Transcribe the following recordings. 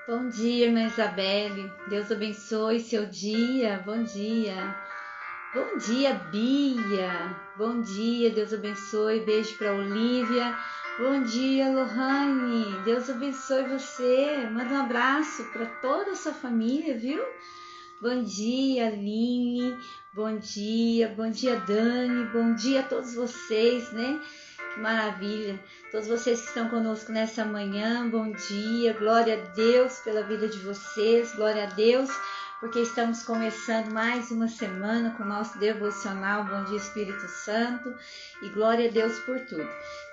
Bom dia, irmã Isabelle. Deus abençoe seu dia. Bom dia. Bom dia, Bia. Bom dia, Deus abençoe. Beijo para Olivia. Bom dia, Lohane. Deus abençoe você. Manda um abraço para toda a sua família, viu? Bom dia, Aline. Bom dia, Dani. Bom dia a todos vocês, né? Que maravilha. Todos vocês que estão conosco nessa manhã, bom dia. Glória a Deus pela vida de vocês. Glória a Deus, porque estamos começando mais uma semana com o nosso devocional Bom Dia Espírito Santo. E glória a Deus por tudo.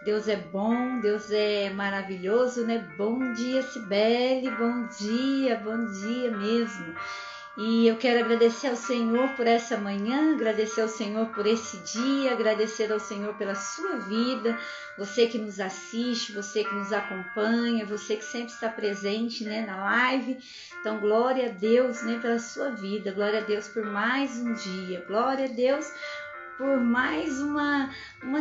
Deus é bom, Deus é maravilhoso, né? Bom dia, Cibele. Bom dia mesmo. E eu quero agradecer ao Senhor por essa manhã, agradecer ao Senhor por esse dia, agradecer ao Senhor pela sua vida, você que nos assiste, você que nos acompanha, você que sempre está presente, né, na live. Então, glória a Deus, né, pela sua vida, glória a Deus por mais um dia, glória a Deus por mais uma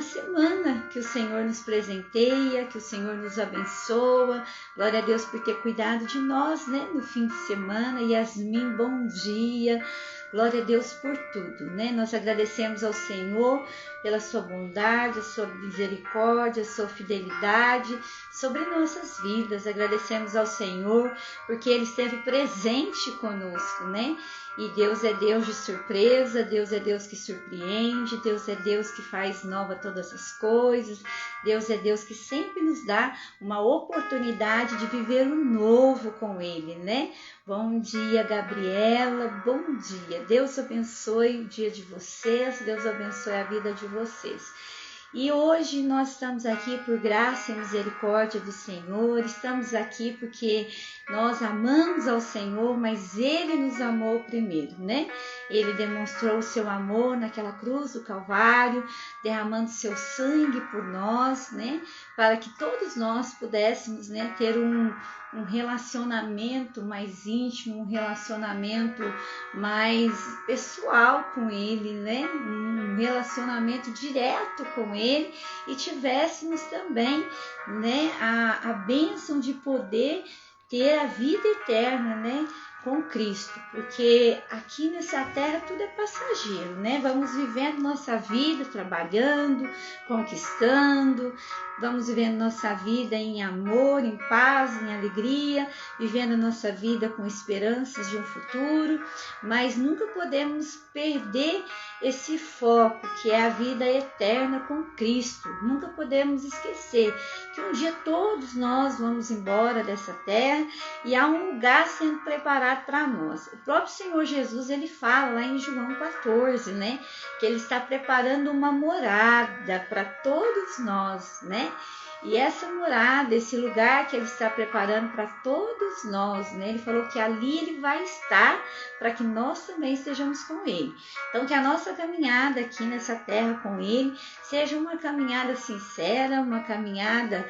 semana que o Senhor nos presenteia, que o Senhor nos abençoa. Glória a Deus por ter cuidado de nós, né, no fim de semana. Yasmin, bom dia. Glória a Deus por tudo, né? Nós agradecemos ao Senhor pela sua bondade, a sua misericórdia, a sua fidelidade sobre nossas vidas. Agradecemos ao Senhor porque Ele esteve presente conosco, né? E Deus é Deus de surpresa, Deus é Deus que surpreende, Deus é Deus que faz nova todas as coisas, Deus é Deus que sempre nos dá uma oportunidade de viver o novo com Ele, né? Bom dia, Gabriela, bom dia. Deus abençoe o dia de vocês, Deus abençoe a vida de vocês. E hoje nós estamos aqui por graça e misericórdia do Senhor, estamos aqui porque nós amamos ao Senhor, mas Ele nos amou primeiro, né? Ele demonstrou o seu amor naquela cruz do Calvário, derramando seu sangue por nós, né? Para que todos nós pudéssemos, né, ter um relacionamento mais íntimo, um relacionamento mais pessoal com Ele, né? Um relacionamento direto com Ele e tivéssemos também, né, a bênção de poder ter a vida eterna, né, com Cristo, porque aqui nessa terra tudo é passageiro, né? Vamos vivendo nossa vida, trabalhando, conquistando, vamos vivendo nossa vida em amor, em paz, em alegria, vivendo nossa vida com esperanças de um futuro, mas nunca podemos perder esse foco que é a vida eterna com Cristo. Nunca podemos esquecer que um dia todos nós vamos embora dessa terra e há um lugar sendo preparado para nós. O próprio Senhor Jesus, ele fala lá em João 14, né, que ele está preparando uma morada para todos nós, né? E essa morada, esse lugar que Ele está preparando para todos nós, né? Ele falou que ali Ele vai estar para que nós também estejamos com Ele. Então, que a nossa caminhada aqui nessa terra com Ele seja uma caminhada sincera, uma caminhada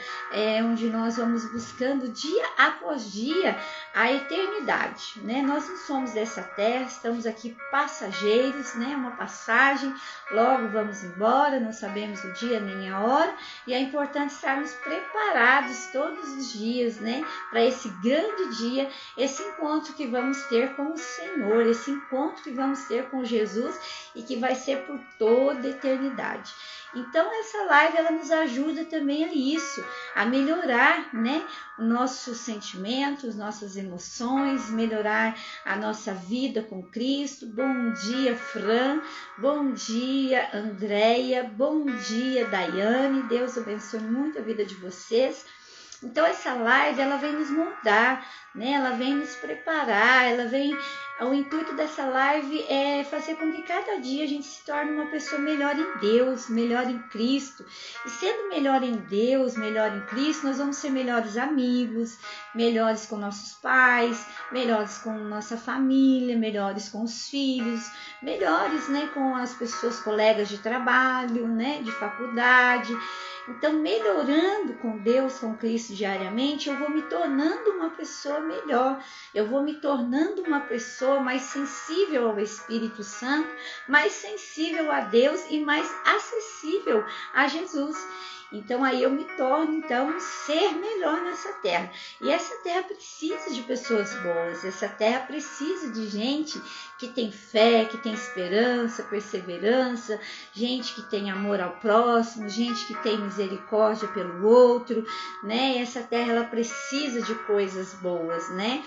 onde nós vamos buscando dia após dia a eternidade, né? Nós não somos dessa terra, estamos aqui passageiros, né? Uma passagem, logo vamos embora, não sabemos o dia nem a hora, e é importante estarmos preparados todos os dias, né, para esse grande dia, esse encontro que vamos ter com o Senhor, esse encontro que vamos ter com Jesus e que vai ser por toda a eternidade. Então essa live ela nos ajuda também a isso, a melhorar, né, os nossos sentimentos, nossas emoções, melhorar a nossa vida com Cristo. Bom dia, Fran, bom dia, Andréia, bom dia, Daiane, Deus abençoe muito a vida de vocês. Então essa live ela vem nos moldar, né? Ela vem nos preparar, o intuito dessa live é fazer com que cada dia a gente se torne uma pessoa melhor em Deus, melhor em Cristo. E sendo melhor em Deus, melhor em Cristo, nós vamos ser melhores amigos, melhores com nossos pais, melhores com nossa família, melhores com os filhos, melhores, né, com as pessoas, colegas de trabalho, né, de faculdade. Então, melhorando com Deus, com Cristo diariamente, eu vou me tornando uma pessoa melhor, eu vou me tornando uma pessoa mais sensível ao Espírito Santo, mais sensível a Deus e mais acessível a Jesus. Então aí eu me torno então um ser melhor nessa terra. E essa terra precisa de pessoas boas, essa terra precisa de gente que tem fé, que tem esperança, perseverança, gente que tem amor ao próximo, gente que tem misericórdia pelo outro, né? Essa terra ela precisa de coisas boas, né?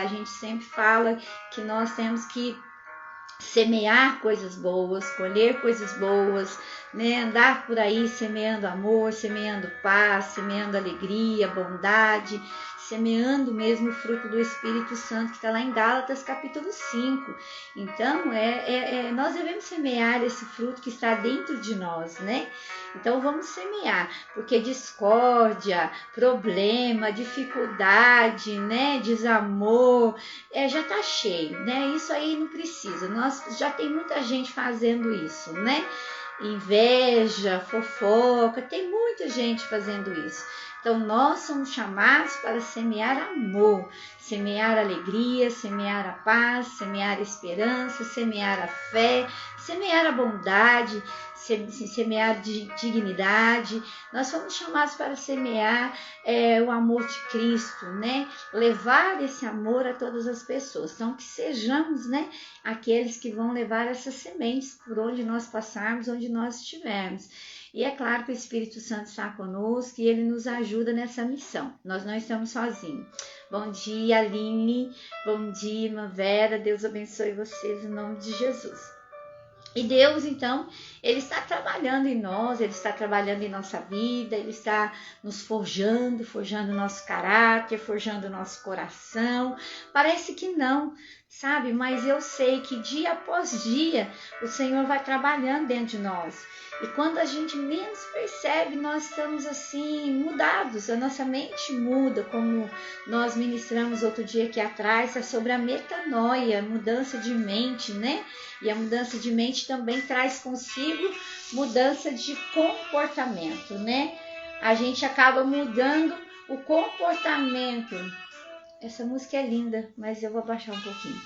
A gente sempre fala que nós temos que semear coisas boas, colher coisas boas, né? Andar por aí semeando amor, semeando paz, semeando alegria, bondade, semeando mesmo o fruto do Espírito Santo que está lá em Gálatas capítulo 5. Então, nós devemos semear esse fruto que está dentro de nós, né? Então, vamos semear, porque discórdia, problema, dificuldade, né? Desamor, já está cheio, né? Isso aí não precisa. Nós já tem muita gente fazendo isso, né? Inveja, fofoca, tem muita gente fazendo isso. Então nós somos chamados para semear amor, semear alegria, semear a paz, semear a esperança, semear a fé, semear a bondade, semear dignidade. Nós somos chamados para semear o amor de Cristo, né? Levar esse amor a todas as pessoas. Então que sejamos, né, aqueles que vão levar essas sementes por onde nós passarmos, onde nós estivermos. E é claro que o Espírito Santo está conosco e ele nos ajuda nessa missão. Nós não estamos sozinhos. Bom dia, Aline. Bom dia, irmã Vera. Deus abençoe vocês em nome de Jesus. E Deus, então, ele está trabalhando em nós, ele está trabalhando em nossa vida, ele está nos forjando nosso caráter, forjando nosso coração. Parece que não, sabe? Mas eu sei que dia após dia o Senhor vai trabalhando dentro de nós. E quando a gente menos percebe, nós estamos assim, mudados, a nossa mente muda, como nós ministramos outro dia aqui atrás, é sobre a metanoia, mudança de mente, né? E a mudança de mente também traz consigo mudança de comportamento, né? A gente acaba mudando o comportamento. Essa música é linda, mas eu vou abaixar um pouquinho.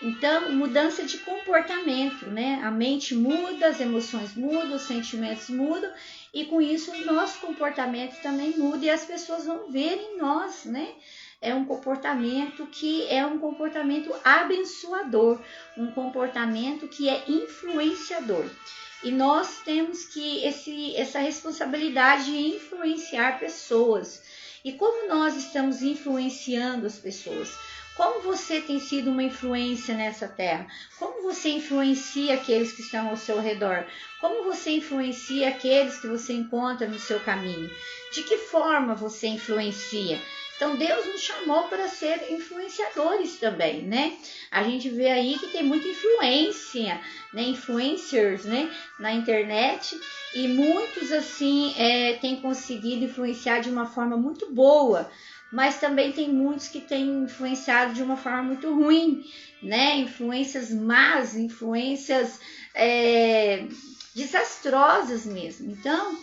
Então, mudança de comportamento, né? A mente muda, as emoções mudam, os sentimentos mudam e com isso o nosso comportamento também muda e as pessoas vão ver em nós, né? É um comportamento que é um comportamento abençoador, um comportamento que é influenciador. E nós temos que essa responsabilidade de influenciar pessoas. E como nós estamos influenciando as pessoas? Como você tem sido uma influência nessa terra? Como você influencia aqueles que estão ao seu redor? Como você influencia aqueles que você encontra no seu caminho? De que forma você influencia? Então Deus nos chamou para ser influenciadores também, né? A gente vê aí que tem muita influência, né? Influencers, né? Na internet e muitos assim têm conseguido influenciar de uma forma muito boa. Mas também tem muitos que têm influenciado de uma forma muito ruim, né? Influências más, influências desastrosas mesmo. Então,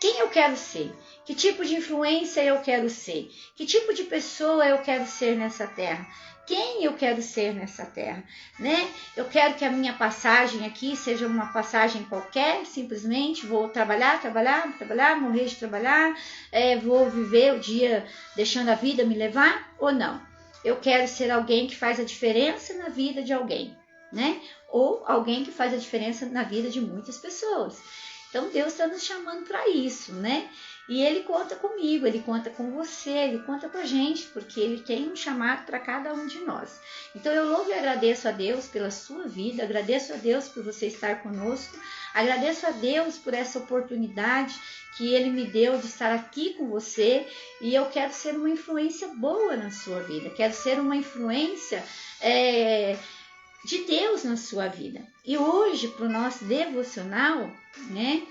quem eu quero ser? Que tipo de influência eu quero ser? Que tipo de pessoa eu quero ser nessa terra? Quem eu quero ser nessa terra, né? Eu quero que a minha passagem aqui seja uma passagem qualquer, simplesmente vou trabalhar, morrer de trabalhar, vou viver o dia deixando a vida me levar ou não? Eu quero ser alguém que faz a diferença na vida de alguém, né? Ou alguém que faz a diferença na vida de muitas pessoas. Então Deus está nos chamando para isso, né? E ele conta comigo, ele conta com você, ele conta com a gente, porque ele tem um chamado para cada um de nós. Então eu louvo e agradeço a Deus pela sua vida, agradeço a Deus por você estar conosco, agradeço a Deus por essa oportunidade que ele me deu de estar aqui com você e eu quero ser uma influência boa na sua vida, quero ser uma influência de Deus na sua vida. E hoje, para o nosso devocional, né?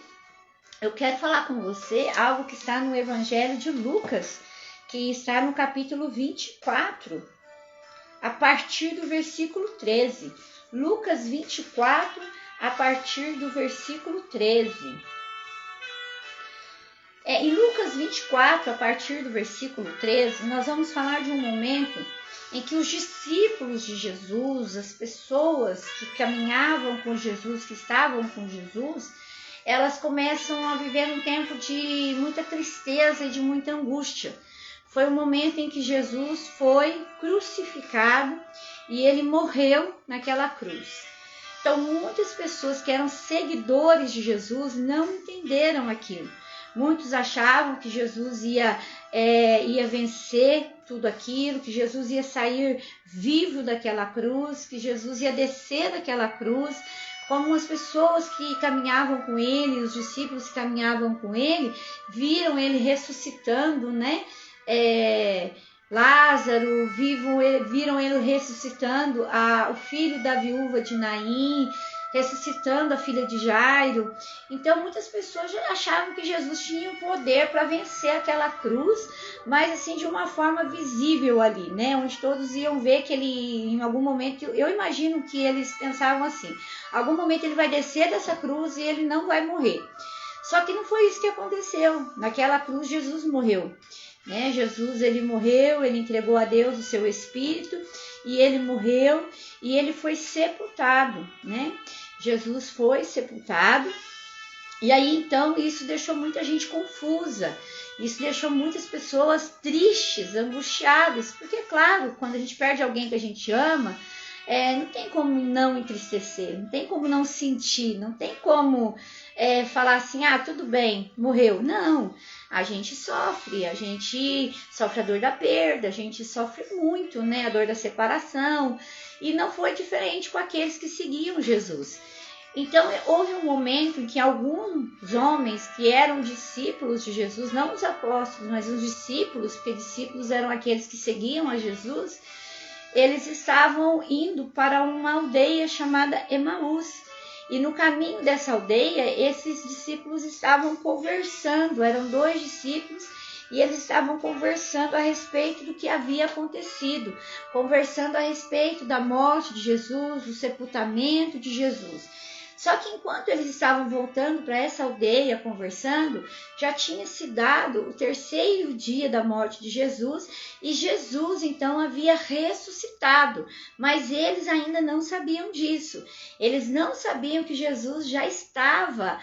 Eu quero falar com você algo que está no Evangelho de Lucas, que está no capítulo 24, a partir do versículo 13. Lucas 24, a partir do versículo 13. Em Lucas 24, a partir do versículo 13, nós vamos falar de um momento em que os discípulos de Jesus, as pessoas que caminhavam com Jesus, que estavam com Jesus, elas começam a viver um tempo de muita tristeza e de muita angústia. Foi o momento em que Jesus foi crucificado e ele morreu naquela cruz. Então, muitas pessoas que eram seguidores de Jesus não entenderam aquilo. Muitos achavam que Jesus ia vencer tudo aquilo, que Jesus ia sair vivo daquela cruz, que Jesus ia descer daquela cruz, como as pessoas que caminhavam com ele, os discípulos que caminhavam com ele, viram ele ressuscitando, né? Lázaro, viram ele ressuscitando o filho da viúva de Naim, ressuscitando a filha de Jairo. Então muitas pessoas já achavam que Jesus tinha o poder para vencer aquela cruz, mas assim de uma forma visível ali, né? Onde todos iam ver que ele, em algum momento, eu imagino que eles pensavam assim, em algum momento ele vai descer dessa cruz e ele não vai morrer. Só que não foi isso que aconteceu. Naquela cruz Jesus morreu. Né? Jesus, ele morreu, ele entregou a Deus o seu espírito e ele morreu e ele foi sepultado, né? Jesus foi sepultado e aí então isso deixou muita gente confusa, isso deixou muitas pessoas tristes, angustiadas, porque claro, quando a gente perde alguém que a gente ama, não tem como não entristecer, não tem como não sentir, não tem como falar assim, tudo bem, morreu. Não, a gente sofre a dor da perda, a gente sofre muito, né? A dor da separação, e não foi diferente com aqueles que seguiam Jesus. Então, houve um momento em que alguns homens que eram discípulos de Jesus, não os apóstolos, mas os discípulos, porque discípulos eram aqueles que seguiam a Jesus, eles estavam indo para uma aldeia chamada Emaús. E no caminho dessa aldeia, esses discípulos estavam conversando, eram 2 discípulos, e eles estavam conversando a respeito do que havia acontecido, conversando a respeito da morte de Jesus, do sepultamento de Jesus. Só que enquanto eles estavam voltando para essa aldeia conversando, já tinha se dado o 3º dia da morte de Jesus e Jesus então havia ressuscitado, mas eles ainda não sabiam disso. Eles não sabiam que Jesus já estava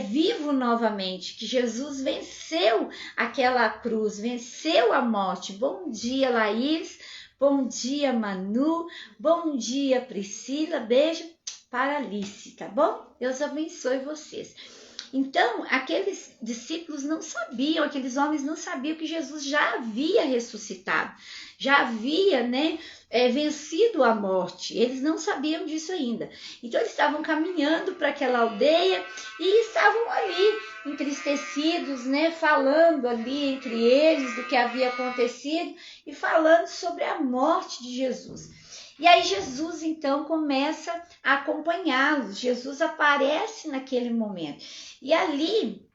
vivo novamente, que Jesus venceu aquela cruz, venceu a morte. Bom dia, Laís. Bom dia, Manu. Bom dia, Priscila. Beijo para Alice, tá bom? Deus abençoe vocês. Então, aqueles discípulos não sabiam, aqueles homens não sabiam que Jesus já havia ressuscitado, já havia, vencido a morte. Eles não sabiam disso ainda. Então, eles estavam caminhando para aquela aldeia e estavam ali entristecidos, falando ali entre eles do que havia acontecido e falando sobre a morte de Jesus. E aí Jesus então começa a acompanhá-los, Jesus aparece naquele momento. E ali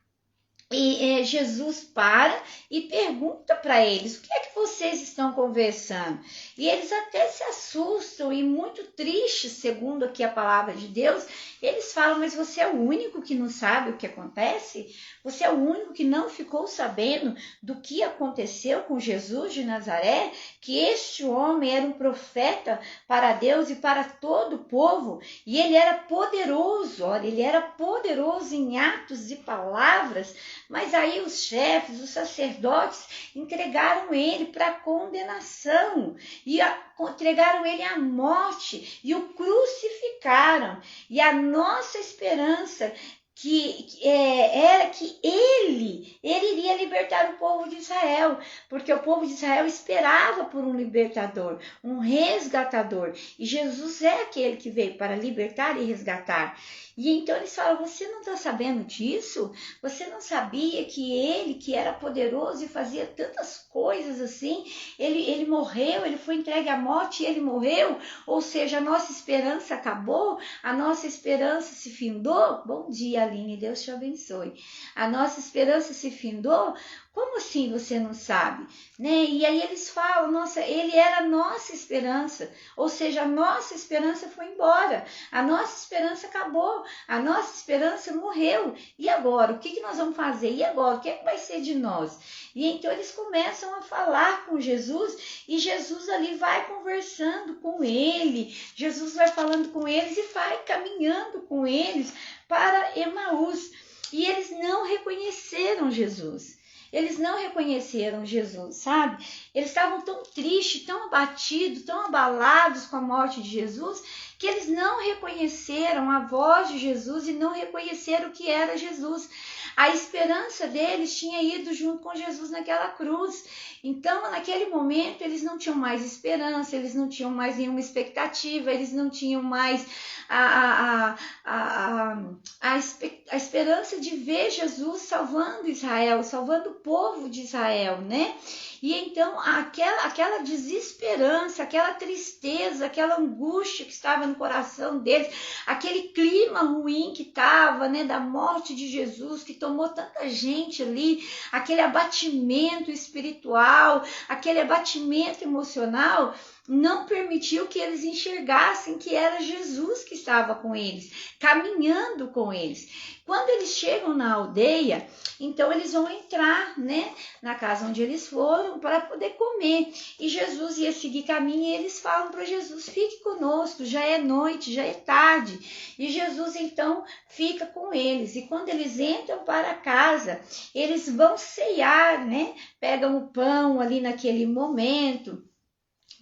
Jesus para e pergunta para eles, o que é que vocês estão conversando? E eles até se assustam e muito tristes, segundo aqui a palavra de Deus, eles falam, mas você é o único que não sabe o que acontece? Você é o único que não ficou sabendo do que aconteceu com Jesus de Nazaré? Que este homem era um profeta para Deus e para todo o povo, e ele era poderoso, olha, ele era poderoso em atos e palavras, mas aí os chefes, os sacerdotes entregaram ele para condenação e entregaram ele à morte e o crucificaram. E a nossa esperança era que ele iria libertar o povo de Israel, porque o povo de Israel esperava por um libertador, um resgatador, e Jesus é aquele que veio para libertar e resgatar. E então eles falam, você não está sabendo disso? Você não sabia que ele, que era poderoso e fazia tantas coisas assim, ele morreu, ele foi entregue à morte e ele morreu? Ou seja, a nossa esperança acabou? A nossa esperança se findou? Bom dia, Aline, Deus te abençoe. A nossa esperança se findou? Como assim você não sabe? Né? E aí eles falam, nossa, ele era a nossa esperança, ou seja, a nossa esperança foi embora, a nossa esperança acabou, a nossa esperança morreu. E agora? O que nós vamos fazer? E agora? O que é que vai ser de nós? E então eles começam a falar com Jesus, e Jesus ali vai conversando com ele, Jesus vai falando com eles e vai caminhando com eles para Emaús. E eles não reconheceram Jesus. Eles não reconheceram Jesus, sabe? Eles estavam tão tristes, tão abatidos, tão abalados com a morte de Jesus, que eles não reconheceram a voz de Jesus e não reconheceram o que era Jesus. A esperança deles tinha ido junto com Jesus naquela cruz. Então, naquele momento, eles não tinham mais esperança, eles não tinham mais nenhuma expectativa, eles não tinham mais a esperança de ver Jesus salvando Israel, salvando o povo de Israel, né? E então aquela desesperança, aquela tristeza, aquela angústia que estava no coração deles, aquele clima ruim que estava, né, da morte de Jesus, que tomou tanta gente ali, aquele abatimento espiritual, aquele abatimento emocional, não permitiu que eles enxergassem que era Jesus que estava com eles, caminhando com eles. Quando eles chegam na aldeia, então eles vão entrar, né, na casa onde eles foram para poder comer. E Jesus ia seguir caminho e eles falam para Jesus, fique conosco, já é noite, já é tarde. E Jesus então fica com eles. E quando eles entram para casa, eles vão ceiar, né, pegam o pão ali naquele momento,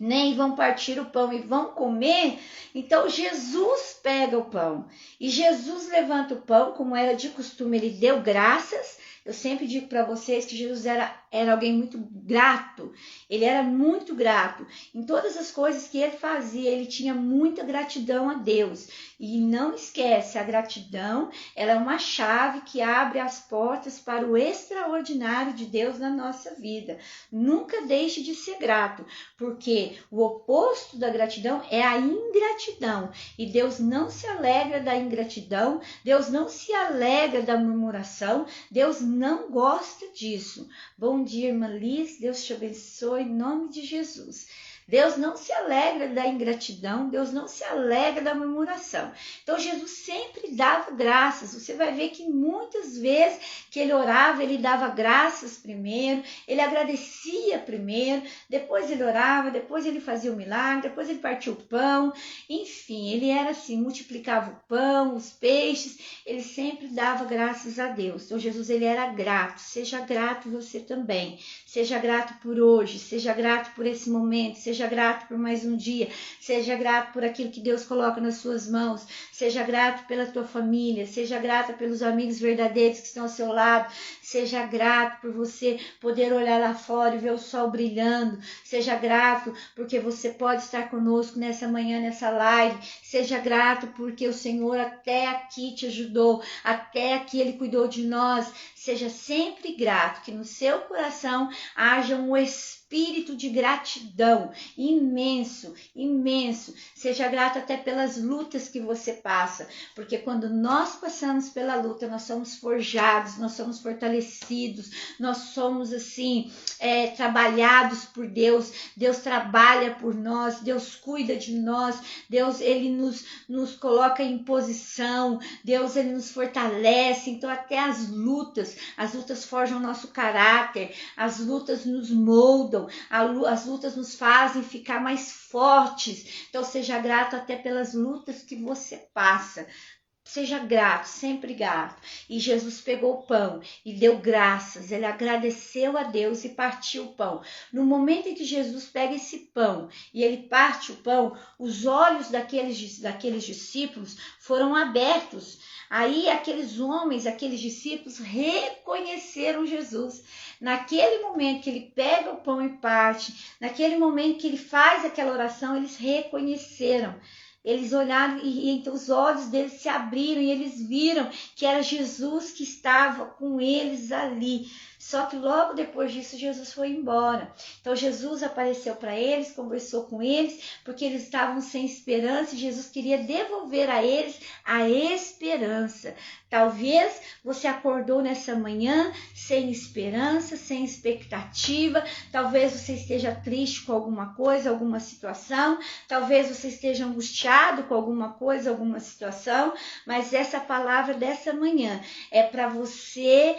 né, e vão partir o pão e vão comer. Então Jesus pega o pão e Jesus levanta o pão, como era de costume, ele deu graças. Eu sempre digo para vocês que Jesus era alguém muito grato, ele era muito grato em todas as coisas que ele fazia, ele tinha muita gratidão a Deus. E não esquece, a gratidão, ela é uma chave que abre as portas para o extraordinário de Deus na nossa vida. Nunca deixe de ser grato, porque o oposto da gratidão é a ingratidão. E Deus não se alegra da ingratidão, Deus não se alegra da murmuração, Deus não gosta disso. Bom dia, irmã Liz, Deus te abençoe em nome de Jesus. Deus não se alegra da ingratidão, Deus não se alegra da murmuração. Então Jesus sempre dava graças. Você vai ver que muitas vezes que ele orava, ele dava graças primeiro, ele agradecia primeiro, depois ele orava, depois ele fazia o milagre, depois ele partia o pão. Enfim, ele era assim, multiplicava o pão, os peixes, ele sempre dava graças a Deus. Então Jesus, ele era grato. Seja grato você também. Seja grato por hoje, seja grato por esse momento, seja grato por mais um dia, seja grato por aquilo que Deus coloca nas suas mãos, seja grato pela tua família, seja grata pelos amigos verdadeiros que estão ao seu lado, seja grato por você poder olhar lá fora e ver o sol brilhando, seja grato porque você pode estar conosco nessa manhã, nessa live, seja grato porque o Senhor até aqui te ajudou, até aqui Ele cuidou de nós. Seja sempre grato, que no seu coração haja um espírito de gratidão imenso, imenso. Seja grato até pelas lutas que você passa, porque quando nós passamos pela luta, nós somos forjados, nós somos fortalecidos, nós somos assim, trabalhados por Deus. Deus trabalha por nós, Deus cuida de nós, Deus, ele nos coloca em posição, Deus, ele nos fortalece. Então até as lutas forjam o nosso caráter, as lutas nos moldam, as lutas nos fazem ficar mais fortes. Então seja grato até pelas lutas que você passa. Seja grato, sempre grato. E Jesus pegou o pão e deu graças, ele agradeceu a Deus e partiu o pão. No momento em que Jesus pega esse pão e ele parte o pão, os olhos daqueles discípulos foram abertos. Aí aqueles homens, aqueles discípulos reconheceram Jesus. Naquele momento que ele pega o pão e parte, naquele momento que ele faz aquela oração, eles reconheceram. Eles olharam e então os olhos deles se abriram e eles viram que era Jesus que estava com eles ali. Só que logo depois disso Jesus foi embora. Então Jesus apareceu para eles, conversou com eles, porque eles estavam sem esperança e Jesus queria devolver a eles a esperança. Talvez você acordou nessa manhã sem esperança, sem expectativa, talvez você esteja triste com alguma coisa, alguma situação, talvez você esteja angustiado com alguma coisa, alguma situação, mas essa palavra dessa manhã é para você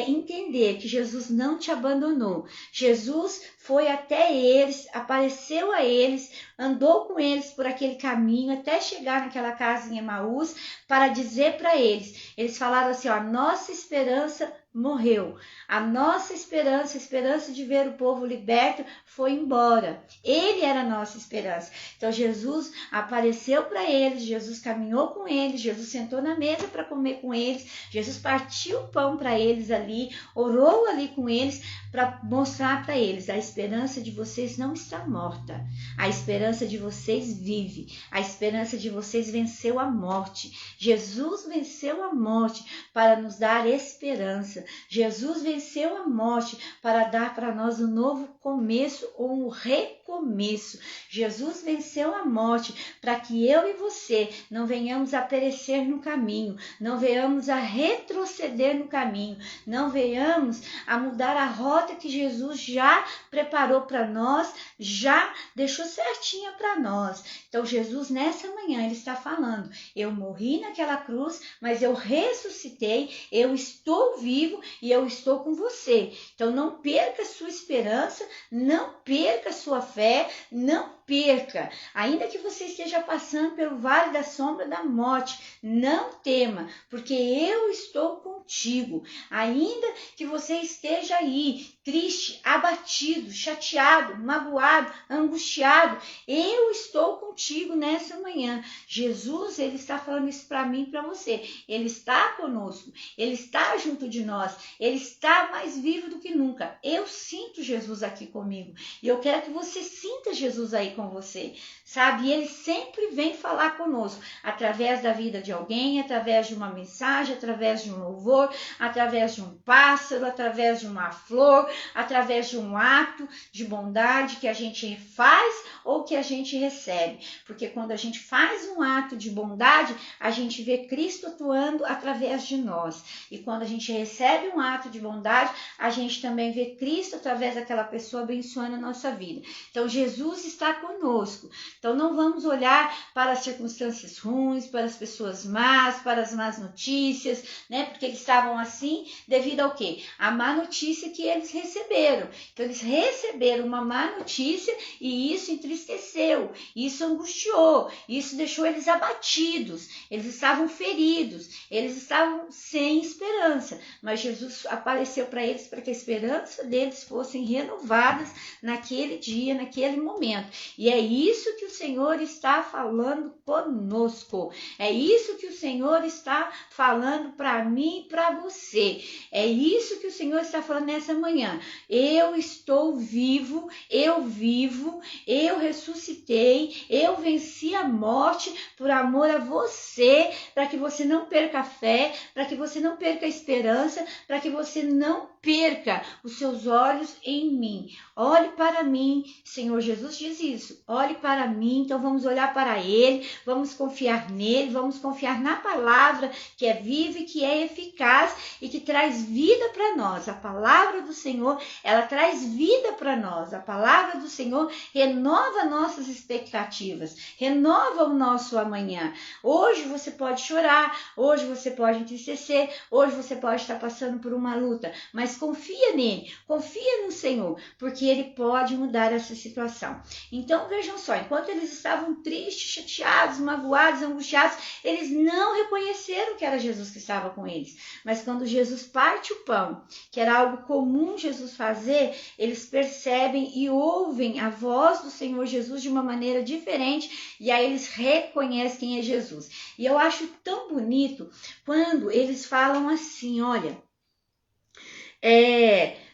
entender que Jesus não te abandonou. Jesus foi até eles, apareceu a eles, andou com eles por aquele caminho até chegar naquela casa em Emaús para dizer para eles. Eles falaram assim, ó, nossa esperança morreu. A nossa esperança, a esperança de ver o povo liberto foi embora. Ele era a nossa esperança. Então Jesus apareceu para eles, Jesus caminhou com eles, Jesus sentou na mesa para comer com eles, Jesus partiu o pão para eles ali, orou ali com eles para mostrar para eles, a esperança de vocês não está morta. A esperança de vocês vive. A esperança de vocês venceu a morte. Jesus venceu a morte para nos dar esperança. Jesus venceu a morte para dar para nós um novo começo ou um recomeço. Jesus venceu a morte para que eu e você não venhamos a perecer no caminho, não venhamos a retroceder no caminho, não venhamos a mudar a rota que Jesus já preparou para nós, já deixou certinha para nós. Então Jesus nessa manhã ele está falando, eu morri naquela cruz, mas eu ressuscitei, eu estou vivo e eu estou com você. Então não perca a sua esperança, não perca a sua fé, não perca. Ainda que você esteja passando pelo vale da sombra da morte, não tema, porque eu estou contigo. Ainda que você esteja aí, triste, abatido, chateado, magoado, angustiado, eu estou contigo nessa manhã. Jesus, ele está falando isso para mim e para você. Ele está conosco, ele está junto de nós, ele está mais vivo do que nunca. Eu sinto Jesus aqui comigo e eu quero que você sinta Jesus aí com você, sabe? E ele sempre vem falar conosco, através da vida de alguém, através de uma mensagem, através de um louvor, através de um pássaro, através de uma flor, através de um ato de bondade que a gente faz ou que a gente recebe. Porque quando a gente faz um ato de bondade, a gente vê Cristo atuando através de nós. E quando a gente recebe um ato de bondade, a gente também vê Cristo através daquela pessoa abençoando a nossa vida. Então Jesus está conosco. Então não vamos olhar para as circunstâncias ruins, para as pessoas más, para as más notícias, né? Porque eles estavam assim devido ao quê? A má notícia que eles receberam. Então eles receberam uma má notícia e isso entristeceu, isso angustiou, isso deixou eles abatidos, eles estavam feridos, eles estavam sem esperança. Mas Jesus apareceu para eles para que a esperança deles fossem renovadas naquele dia, naquele momento. E é isso que o Senhor está falando conosco. É isso que o Senhor está falando para mim e para você. É isso que o Senhor está falando nessa manhã. Eu estou vivo, eu vivo, eu ressuscitei, eu venci a morte por amor a você, para que você não perca a fé, para que você não perca a esperança, para que você não perca os seus olhos em mim. Olhe para mim, Senhor Jesus diz isso. Olhe para mim, então vamos olhar para Ele, vamos confiar nele, vamos confiar na palavra que é viva e que é eficaz e que traz vida para nós. A palavra do Senhor, ela traz vida para nós. A palavra do Senhor renova nossas expectativas, renova o nosso amanhã. Hoje você pode chorar, hoje você pode entristecer, hoje você pode estar passando por uma luta, mas confia nele, confia no Senhor, porque ele pode mudar essa situação. Então vejam só, enquanto eles estavam tristes, chateados, magoados, angustiados, eles não reconheceram que era Jesus que estava com eles. Mas quando Jesus parte o pão, que era algo comum Jesus fazer, eles percebem e ouvem a voz do Senhor Jesus de uma maneira diferente e aí eles reconhecem quem é Jesus. E eu acho tão bonito quando eles falam assim, olha,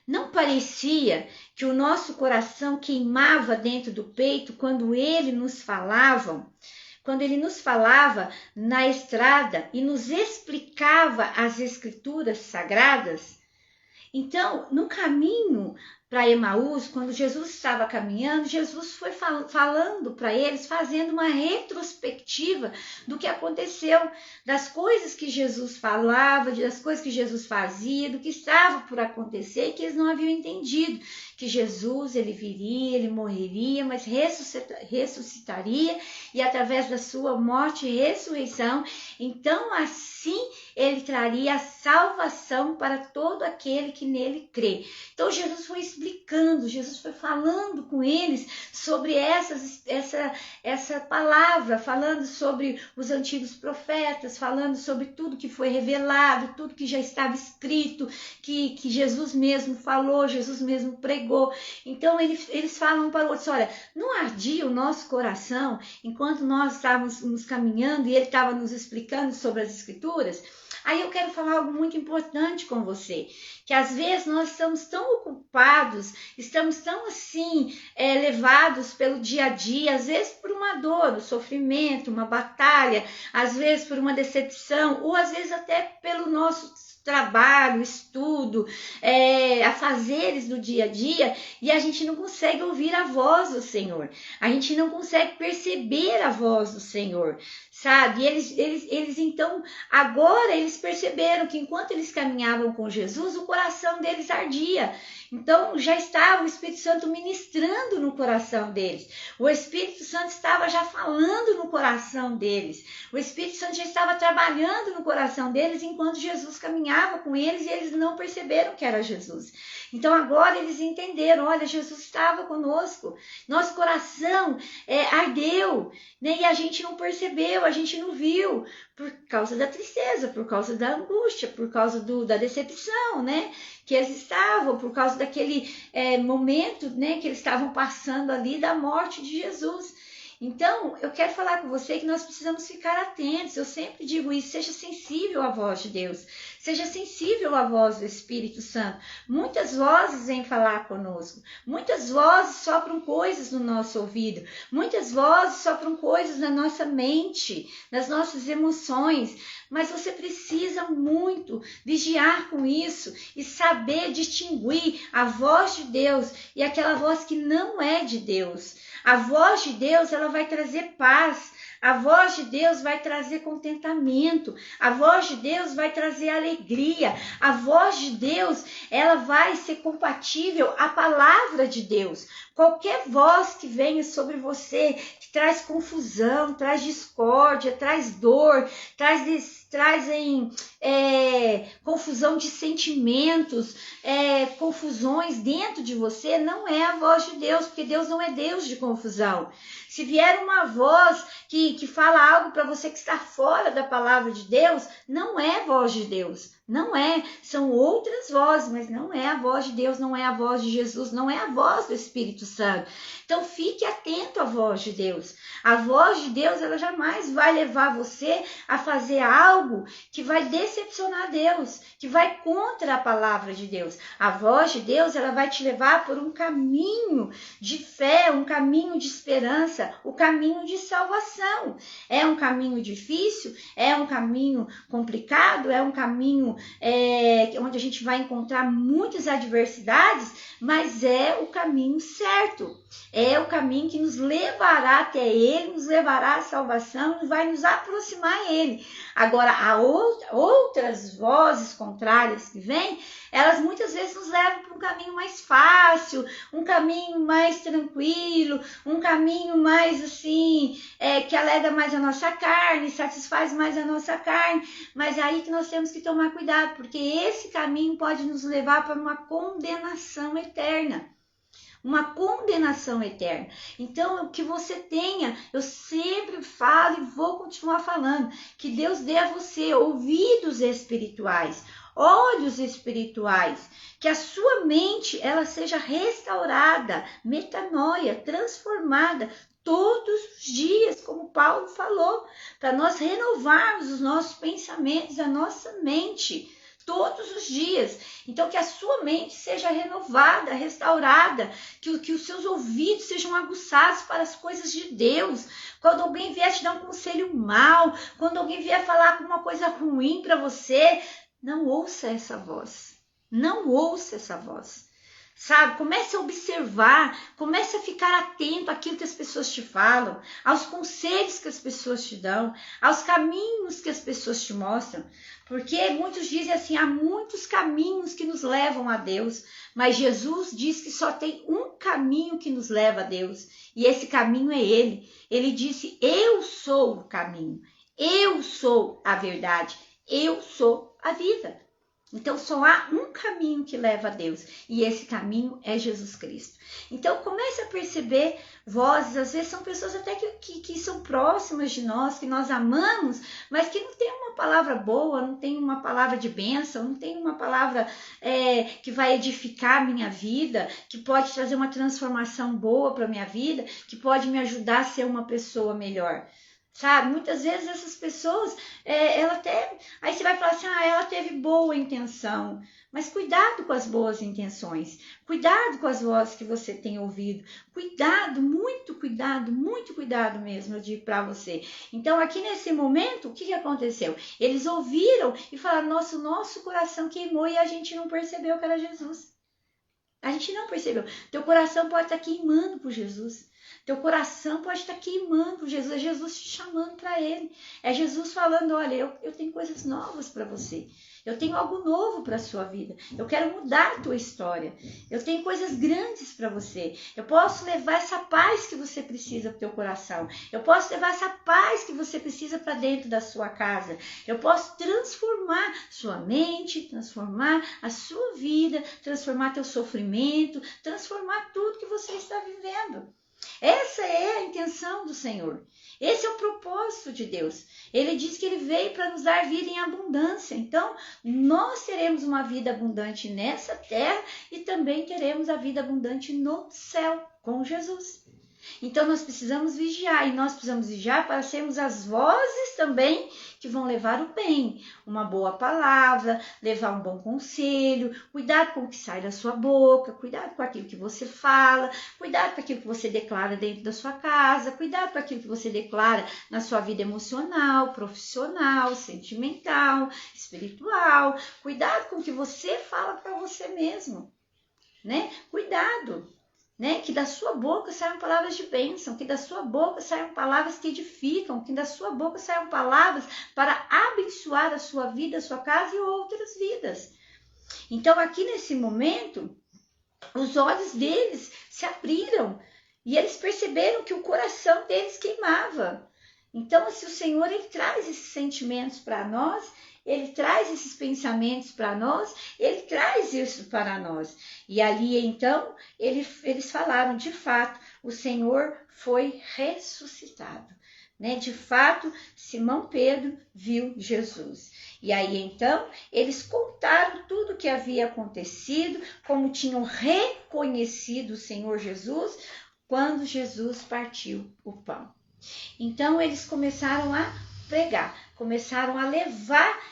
não parecia que o nosso coração queimava dentro do peito quando ele nos falava na estrada e nos explicava as escrituras sagradas? Então, no caminho para Emaús, quando Jesus estava caminhando, Jesus foi falando para eles, fazendo uma retrospectiva do que aconteceu, das coisas que Jesus falava, das coisas que Jesus fazia, do que estava por acontecer e que eles não haviam entendido. Que Jesus, ele viria, ele morreria, mas ressuscitaria e através da sua morte e ressurreição, então assim ele traria a salvação para todo aquele que nele crê. Então Jesus foi explicando, Jesus foi falando com eles sobre essa palavra, falando sobre os antigos profetas, falando sobre tudo que foi revelado, tudo que já estava escrito, que Jesus mesmo falou, Jesus mesmo pregou. Então eles falam para o outro, olha, não ardia o nosso coração enquanto nós estávamos caminhando e ele estava nos explicando sobre as escrituras? Aí eu quero falar algo muito importante com você, que às vezes nós estamos tão ocupados, estamos tão assim, levados pelo dia a dia, às vezes por uma dor, um sofrimento, uma batalha, às vezes por uma decepção, ou às vezes até pelo nosso trabalho, estudo, afazeres do dia a dia, e a gente não consegue ouvir a voz do Senhor, a gente não consegue perceber a voz do Senhor, sabe? Eles então, agora eles perceberam que enquanto eles caminhavam com Jesus, o coração deles ardia. Então já estava o Espírito Santo ministrando no coração deles. O Espírito Santo estava já falando no coração deles. O Espírito Santo já estava trabalhando no coração deles enquanto Jesus caminhava com eles e eles não perceberam que era Jesus. Então agora eles entenderam, olha, Jesus estava conosco. Nosso coração ardeu, né? E a gente não percebeu, a gente não viu, por causa da tristeza, por causa da angústia, por causa da decepção, né? Que eles estavam, por causa daquele momento, né, que eles estavam passando ali da morte de Jesus. Então, eu quero falar com você que nós precisamos ficar atentos. Eu sempre digo isso, seja sensível à voz de Deus. Seja sensível à voz do Espírito Santo. Muitas vozes vêm falar conosco. Muitas vozes sopram coisas no nosso ouvido. Muitas vozes sopram coisas na nossa mente, nas nossas emoções. Mas você precisa muito vigiar com isso e saber distinguir a voz de Deus e aquela voz que não é de Deus. A voz de Deus, ela vai trazer paz. A voz de Deus vai trazer contentamento. A voz de Deus vai trazer alegria. A voz de Deus, ela vai ser compatível à palavra de Deus. Qualquer voz que venha sobre você, que traz confusão, traz discórdia, traz dor, traz confusão de sentimentos, confusões dentro de você, não é a voz de Deus, porque Deus não é Deus de confusão. Se vier uma voz que fala algo para você que está fora da palavra de Deus, não é voz de Deus. Não é, são outras vozes, mas não é a voz de Deus, não é a voz de Jesus, não é a voz do Espírito Santo. Então fique atento à voz de Deus. A voz de Deus, ela jamais vai levar você a fazer algo que vai decepcionar Deus, que vai contra a palavra de Deus. A voz de Deus, ela vai te levar por um caminho de fé, um caminho de esperança, o caminho de salvação. É um caminho difícil, é um caminho complicado, é um caminho onde a gente vai encontrar muitas adversidades, mas é o caminho certo. É o caminho que nos levará até Ele, nos levará à salvação e vai nos aproximar a Ele. Agora, há outras vozes contrárias que vêm, elas muitas vezes nos levam para um caminho mais fácil, um caminho mais tranquilo, um caminho mais assim, que alegra mais a nossa carne, satisfaz mais a nossa carne, mas é aí que nós temos que tomar cuidado, porque esse caminho pode nos levar para uma condenação eterna. Uma condenação eterna. Então, o que você tenha, eu sempre falo e vou continuar falando, que Deus dê a você ouvidos espirituais, olhos espirituais, que a sua mente ela seja restaurada, metanoia, transformada todos os dias, como Paulo falou, para nós renovarmos os nossos pensamentos, a nossa mente, todos os dias. Então, que a sua mente seja renovada, restaurada, que os seus ouvidos sejam aguçados para as coisas de Deus. Quando alguém vier te dar um conselho mau, quando alguém vier falar alguma coisa ruim para você, não ouça essa voz. Não ouça essa voz. Sabe, comece a observar, comece a ficar atento àquilo que as pessoas te falam, aos conselhos que as pessoas te dão, aos caminhos que as pessoas te mostram. Porque muitos dizem assim, há muitos caminhos que nos levam a Deus, mas Jesus diz que só tem um caminho que nos leva a Deus, e esse caminho é Ele. Ele disse, eu sou o caminho, eu sou a verdade, eu sou a vida. Então, só há um caminho que leva a Deus, e esse caminho é Jesus Cristo. Então, comece a perceber vozes, às vezes são pessoas até que são próximas de nós, que nós amamos, mas que não tem uma palavra boa, não tem uma palavra de bênção, não tem uma palavra que vai edificar a minha vida, que pode trazer uma transformação boa para a minha vida, que pode me ajudar a ser uma pessoa melhor. Sabe, muitas vezes essas pessoas, ela até, aí você vai falar assim, ela teve boa intenção, mas cuidado com as boas intenções, cuidado com as vozes que você tem ouvido, cuidado, muito cuidado mesmo, eu digo para você. Então aqui nesse momento, o que aconteceu? Eles ouviram e falaram, nossa, o nosso coração queimou e a gente não percebeu que era Jesus. A gente não percebeu. Teu coração pode estar queimando por Jesus. Teu coração pode estar queimando por Jesus. É Jesus te chamando para Ele. É Jesus falando, olha, eu tenho coisas novas para você. Eu tenho algo novo para a sua vida. Eu quero mudar a tua história. Eu tenho coisas grandes para você. Eu posso levar essa paz que você precisa para o teu coração. Eu posso levar essa paz que você precisa para dentro da sua casa. Eu posso transformar sua mente, transformar a sua vida, transformar teu sofrimento, transformar tudo que você está vivendo. Essa é a intenção do Senhor. Esse é o propósito de Deus. Ele diz que Ele veio para nos dar vida em abundância. Então, nós teremos uma vida abundante nessa terra e também teremos a vida abundante no céu, com Jesus. Então, nós precisamos vigiar. E nós precisamos vigiar para sermos as vozes também que vão levar o bem. Uma boa palavra, levar um bom conselho, cuidado com o que sai da sua boca, cuidado com aquilo que você fala, cuidado com aquilo que você declara dentro da sua casa, cuidado com aquilo que você declara na sua vida emocional, profissional, sentimental, espiritual. Cuidado com o que você fala para você mesmo, né? Cuidado. Né? Que da sua boca saiam palavras de bênção, que da sua boca saiam palavras que edificam, que da sua boca saiam palavras para abençoar a sua vida, a sua casa e outras vidas. Então, aqui nesse momento, os olhos deles se abriram e eles perceberam que o coração deles queimava. Então, se o Senhor ele traz esses sentimentos para nós, Ele traz esses pensamentos para nós, Ele traz isso para nós. E ali, então, eles falaram, de fato, o Senhor foi ressuscitado. Né? De fato, Simão Pedro viu Jesus. E aí, então, eles contaram tudo o que havia acontecido, como tinham reconhecido o Senhor Jesus, quando Jesus partiu o pão. Então, eles começaram a pregar, começaram a levar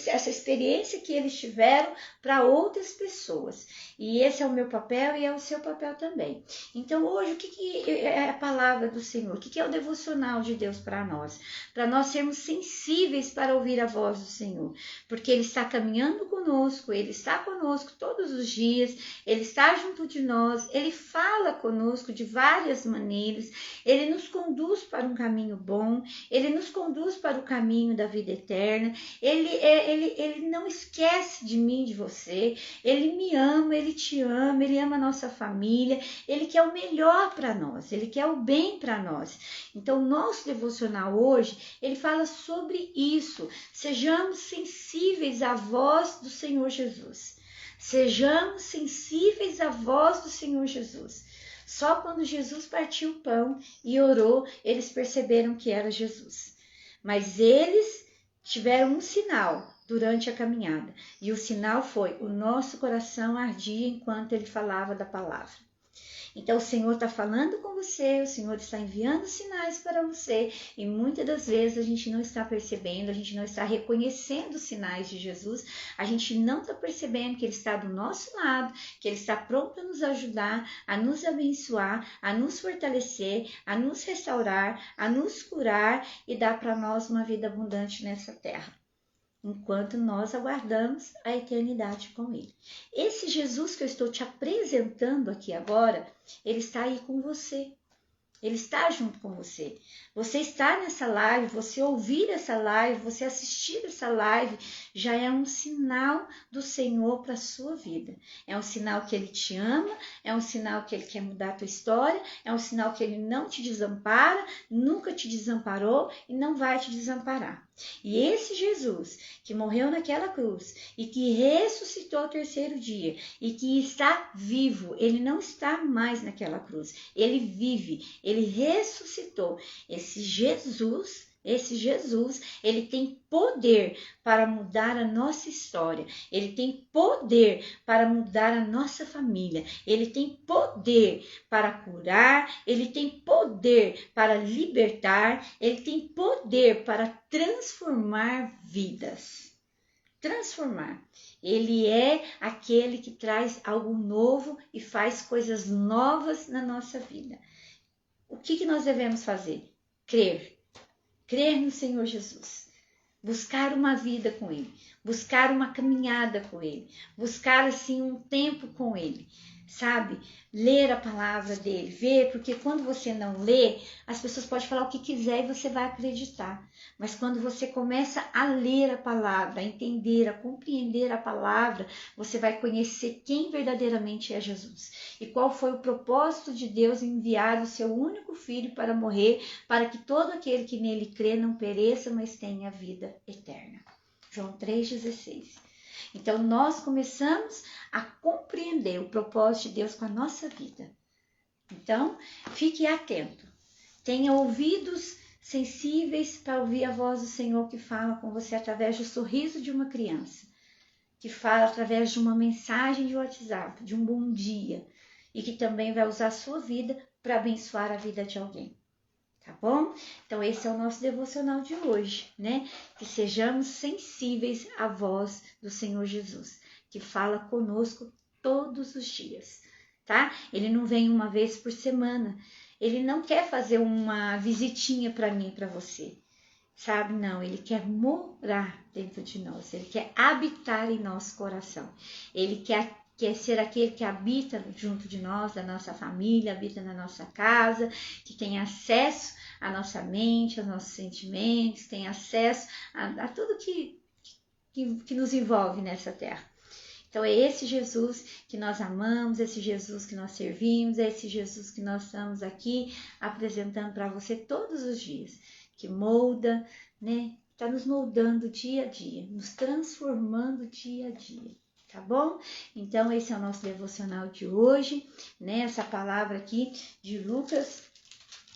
essa experiência que eles tiveram para outras pessoas. E esse é o meu papel e é o seu papel também. Então, hoje, o que é a palavra do Senhor? O que é o devocional de Deus para nós? Para nós sermos sensíveis para ouvir a voz do Senhor. Porque Ele está caminhando conosco, Ele está conosco todos os dias, Ele está junto de nós, Ele fala conosco de várias maneiras, Ele nos conduz para um caminho bom, Ele nos conduz para o caminho da vida eterna. Ele não esquece de mim, de você. Ele me ama, Ele te ama, Ele ama a nossa família. Ele quer o melhor para nós, Ele quer o bem para nós. Então, o nosso devocional hoje, ele fala sobre isso. Sejamos sensíveis à voz do Senhor Jesus. Sejamos sensíveis à voz do Senhor Jesus. Só quando Jesus partiu o pão e orou, eles perceberam que era Jesus. Mas eles tiveram um sinal durante a caminhada. E o sinal foi: o nosso coração ardia enquanto ele falava da palavra. Então o Senhor está falando com você, o Senhor está enviando sinais para você, e muitas das vezes a gente não está percebendo, a gente não está reconhecendo os sinais de Jesus, a gente não está percebendo que Ele está do nosso lado, que Ele está pronto a nos ajudar, a nos abençoar, a nos fortalecer, a nos restaurar, a nos curar e dar para nós uma vida abundante nessa terra. enquanto nós aguardamos a eternidade com Ele. Esse Jesus que eu estou te apresentando aqui agora, Ele está aí com você. Ele está junto com você. Você estar nessa live, você ouvir essa live, você assistir essa live, já é um sinal do Senhor para a sua vida. É um sinal que Ele te ama, é um sinal que Ele quer mudar a tua história, é um sinal que Ele não te desampara, nunca te desamparou e não vai te desamparar. E esse Jesus que morreu naquela cruz e que ressuscitou ao terceiro dia e que está vivo, ele não está mais naquela cruz, ele vive, ele ressuscitou. Esse Jesus, ele tem poder para mudar a nossa história, ele tem poder para mudar a nossa família, ele tem poder para curar, ele tem poder para libertar, ele tem poder para transformar vidas. Transformar. Ele é aquele que traz algo novo e faz coisas novas na nossa vida. O que nós devemos fazer? Crer. Crer no Senhor Jesus, buscar uma vida com Ele, buscar uma caminhada com Ele, buscar assim um tempo com Ele, sabe? Ler a palavra dele, ver, porque quando você não lê, as pessoas podem falar o que quiser e você vai acreditar. Mas quando você começa a ler a palavra, a entender, a compreender a palavra, você vai conhecer quem verdadeiramente é Jesus. E qual foi o propósito de Deus em enviar o seu único filho para morrer, para que todo aquele que nele crê não pereça, mas tenha vida eterna. João 3,16. Então, nós começamos a compreender o propósito de Deus com a nossa vida. Então, fique atento. Tenha ouvidos sensíveis para ouvir a voz do Senhor que fala com você através do sorriso de uma criança, que fala através de uma mensagem de WhatsApp, de um bom dia, e que também vai usar a sua vida para abençoar a vida de alguém. Tá bom? Então esse é o nosso devocional de hoje, né? Que sejamos sensíveis à voz do Senhor Jesus, que fala conosco todos os dias, tá? Ele não vem uma vez por semana, ele não quer fazer uma visitinha para mim e para você, sabe? Não, ele quer morar dentro de nós, ele quer habitar em nosso coração, ele quer ser aquele que habita junto de nós, da nossa família, habita na nossa casa, que tem acesso à nossa mente, aos nossos sentimentos, tem acesso a tudo que nos envolve nessa terra. Então é esse Jesus que nós amamos, esse Jesus que nós servimos, é esse Jesus que nós estamos aqui apresentando para você todos os dias, que molda, né? Está nos moldando dia a dia, nos transformando dia a dia. Tá bom? Então, esse é o nosso devocional de hoje, né? Essa palavra aqui de Lucas,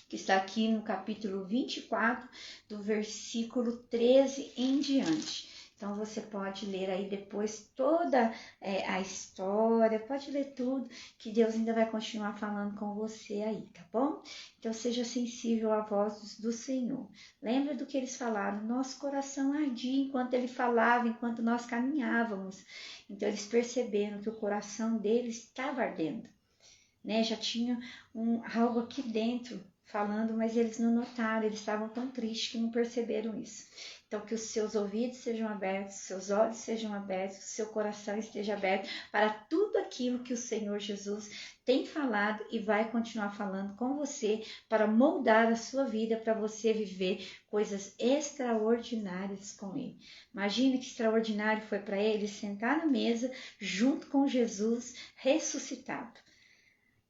que está aqui no capítulo 24, do versículo 13 em diante. Então, você pode ler aí depois toda a história, pode ler tudo, que Deus ainda vai continuar falando com você aí, tá bom? Então, seja sensível à voz do Senhor. Lembra do que eles falaram? Nosso coração ardia enquanto ele falava, enquanto nós caminhávamos. Então, eles perceberam que o coração deles estava ardendo, né? Já tinha algo aqui dentro falando, mas eles não notaram, eles estavam tão tristes que não perceberam isso. Então, que os seus ouvidos sejam abertos, seus olhos sejam abertos, que o seu coração esteja aberto para tudo aquilo que o Senhor Jesus tem falado e vai continuar falando com você para moldar a sua vida, para você viver coisas extraordinárias com Ele. Imagina que extraordinário foi para ele sentar na mesa junto com Jesus ressuscitado.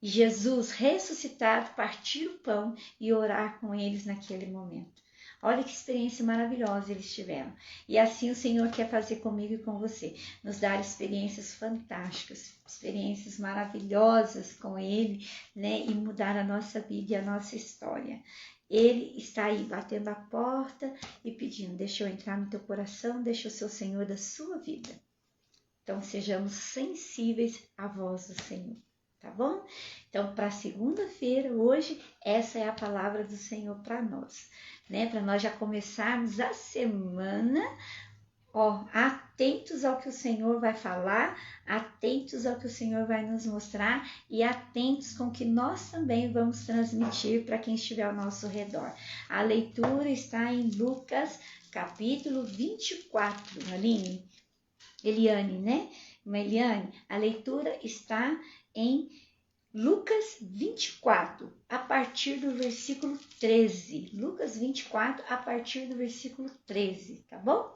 E Jesus ressuscitado, partir o pão e orar com eles naquele momento. Olha que experiência maravilhosa eles tiveram. E assim o Senhor quer fazer comigo e com você. Nos dar experiências fantásticas, experiências maravilhosas com Ele, né? E mudar a nossa vida e a nossa história. Ele está aí batendo a porta e pedindo, deixa eu entrar no teu coração, deixa eu ser o Senhor da sua vida. Então sejamos sensíveis à voz do Senhor. Tá bom? Então, para segunda-feira, hoje, essa é a palavra do Senhor para nós, né? Para nós já começarmos a semana atentos ao que o Senhor vai falar, atentos ao que o Senhor vai nos mostrar e atentos com o que nós também vamos transmitir para quem estiver ao nosso redor. A leitura está em Lucas, capítulo 24, Eliane, né? Eliane, a leitura está em Lucas 24, a partir do versículo 13. Lucas 24, a partir do versículo 13, tá bom?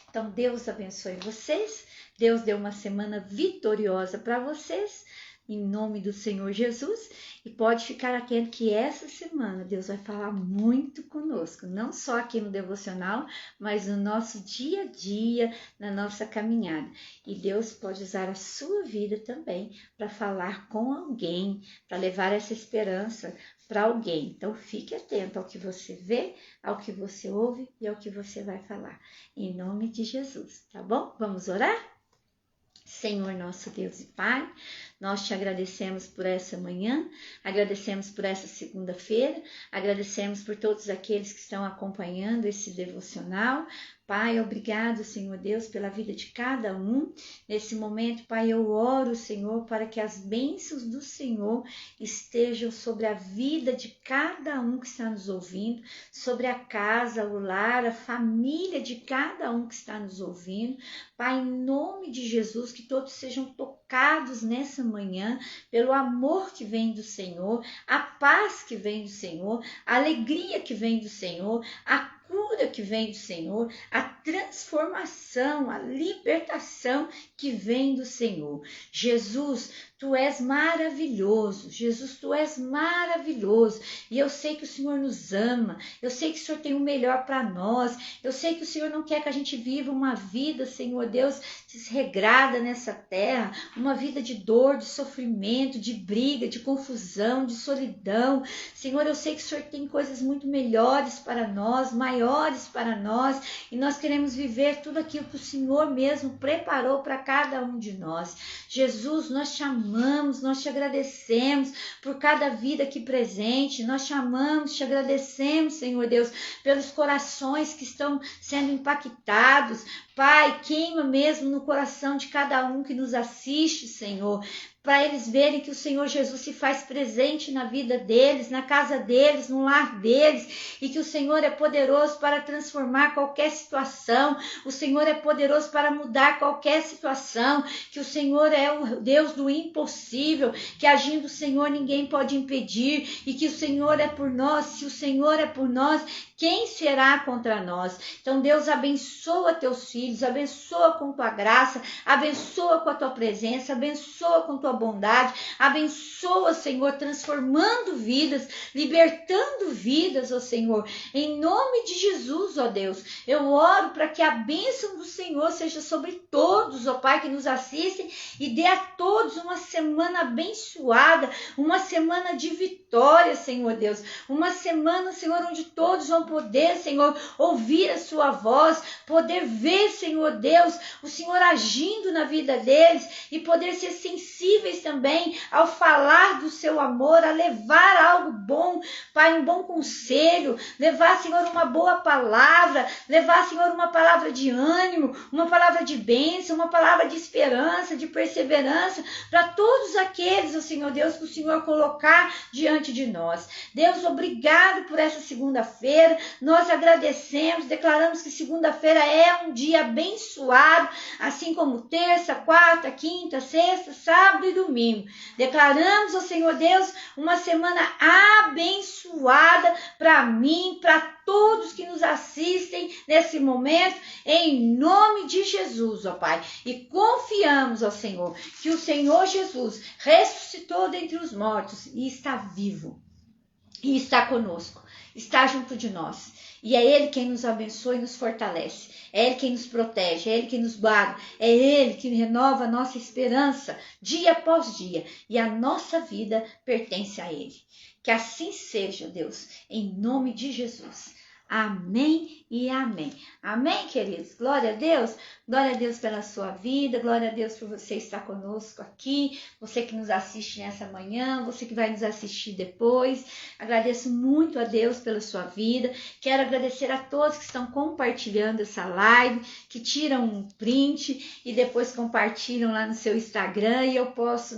Então, Deus abençoe vocês. Deus deu uma semana vitoriosa para vocês, em nome do Senhor Jesus. E pode ficar atento que essa semana Deus vai falar muito conosco, não só aqui no devocional, mas no nosso dia a dia, na nossa caminhada. E Deus pode usar a sua vida também para falar com alguém, para levar essa esperança para alguém. Então, fique atento ao que você vê, ao que você ouve e ao que você vai falar. Em nome de Jesus, tá bom? Vamos orar? Senhor nosso Deus e Pai, nós te agradecemos por essa manhã, agradecemos por essa segunda-feira, agradecemos por todos aqueles que estão acompanhando esse devocional. Pai, obrigado, Senhor Deus, pela vida de cada um. Nesse momento, Pai, eu oro, Senhor, para que as bênçãos do Senhor estejam sobre a vida de cada um que está nos ouvindo, sobre a casa, o lar, a família de cada um que está nos ouvindo. Pai, em nome de Jesus, que todos sejam tocados nessa manhã pelo amor que vem do Senhor, a paz que vem do Senhor, a alegria que vem do Senhor, a cura que vem do Senhor, a transformação, a libertação que vem do Senhor. Jesus, tu és maravilhoso. Jesus, tu és maravilhoso. E eu sei que o Senhor nos ama. Eu sei que o Senhor tem o melhor para nós. Eu sei que o Senhor não quer que a gente viva uma vida, Senhor Deus, desregrada nessa terra, uma vida de dor, de sofrimento, de briga, de confusão, de solidão. Senhor, eu sei que o Senhor tem coisas muito melhores para nós, maiores para nós, e nós queremos viver tudo aquilo que o Senhor mesmo preparou para cada um de nós. Jesus, nós te amamos, nós te agradecemos por cada vida aqui presente, nós te amamos, te agradecemos, Senhor Deus, pelos corações que estão sendo impactados. Pai, queima mesmo no coração de cada um que nos assiste, Senhor, para eles verem que o Senhor Jesus se faz presente na vida deles, na casa deles, no lar deles, e que o Senhor é poderoso para transformar qualquer situação, o Senhor é poderoso para mudar qualquer situação, que o Senhor é o Deus do impossível, que agindo o Senhor ninguém pode impedir, e que o Senhor é por nós. Se o Senhor é por nós, quem será contra nós? Então, Deus, abençoa teus filhos, abençoa com tua graça, abençoa com a tua presença, abençoa com tua bondade, abençoa, Senhor, transformando vidas, libertando vidas, ó Senhor, em nome de Jesus, ó Deus. Eu oro para que a bênção do Senhor seja sobre todos, ó Pai, que nos assistem, e dê a todos uma semana abençoada, uma semana de vitória, Senhor Deus, uma semana, Senhor, onde todos vão poder, Senhor, ouvir a sua voz, poder ver, Senhor Deus, o Senhor agindo na vida deles e poder ser sensíveis também ao falar do seu amor, a levar algo bom, Pai, um bom conselho, levar, Senhor, uma boa palavra, levar, Senhor, uma palavra de ânimo, uma palavra de bênção, uma palavra de esperança, de perseverança, para todos aqueles, ó Senhor Deus, que o Senhor colocar diante de nós. Deus, obrigado por essa segunda-feira, nós agradecemos, declaramos que segunda-feira é um dia abençoado, assim como terça, quarta, quinta, sexta, sábado e domingo. Declaramos, ó Senhor Deus, uma semana abençoada para mim, para todos que nos assistem nesse momento, em nome de Jesus, ó Pai. E confiamos, ó Senhor, que o Senhor Jesus ressuscitou dentre os mortos e está vivo. E está conosco, está junto de nós. E é Ele quem nos abençoa e nos fortalece. É Ele quem nos protege, é Ele quem nos guarda. É Ele que renova a nossa esperança dia após dia. E a nossa vida pertence a Ele. Que assim seja, Deus, em nome de Jesus. Amém e amém. Amém, queridos? Glória a Deus. Glória a Deus pela sua vida. Glória a Deus por você estar conosco aqui. Você que nos assiste nessa manhã. Você que vai nos assistir depois. Agradeço muito a Deus pela sua vida. Quero agradecer a todos que estão compartilhando essa live, que tiram um print e depois compartilham lá no seu Instagram. E eu posso,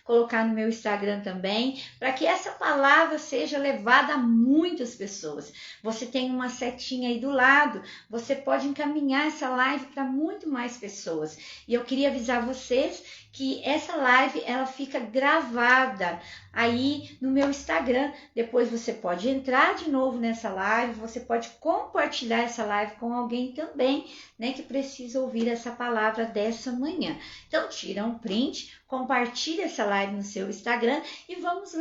colocar no meu Instagram também, para que essa palavra seja levada a muitas pessoas. Você tem uma setinha aí do lado, você pode encaminhar essa live para muito mais pessoas. E eu queria avisar vocês que essa live ela fica gravada aí no meu Instagram. Depois você pode entrar de novo nessa live, você pode compartilhar essa live com alguém também, que precisa ouvir essa palavra dessa manhã. Então tira um print, compartilha essa live no seu Instagram e vamos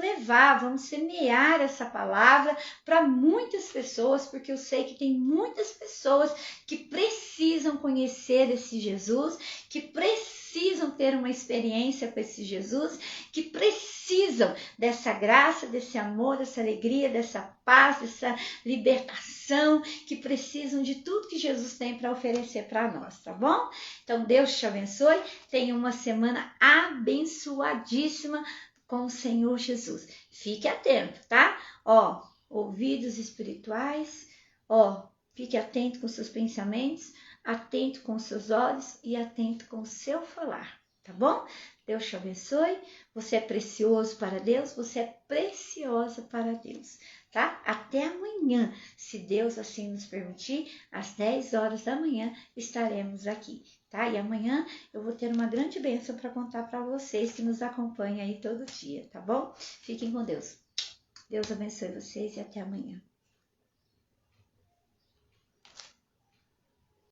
semear essa palavra para muitas pessoas, porque eu sei que tem muitas pessoas que precisam conhecer esse Jesus, que precisam ter uma experiência com esse Jesus, que precisam dessa graça, desse amor, dessa alegria, dessa paz, dessa libertação, que precisam de tudo que Jesus tem para oferecer para nós, tá bom? Então Deus te abençoe, tenha uma semana abençoadíssima com o Senhor Jesus. Fique atento, tá? Ouvidos espirituais, fique atento com seus pensamentos, atento com seus olhos e atento com o seu falar, tá bom? Deus te abençoe, você é precioso para Deus, você é preciosa para Deus, tá? Até amanhã, se Deus assim nos permitir, às 10 horas da manhã estaremos aqui, tá? E amanhã eu vou ter uma grande bênção para contar para vocês que nos acompanham aí todo dia, tá bom? Fiquem com Deus. Deus abençoe vocês e até amanhã.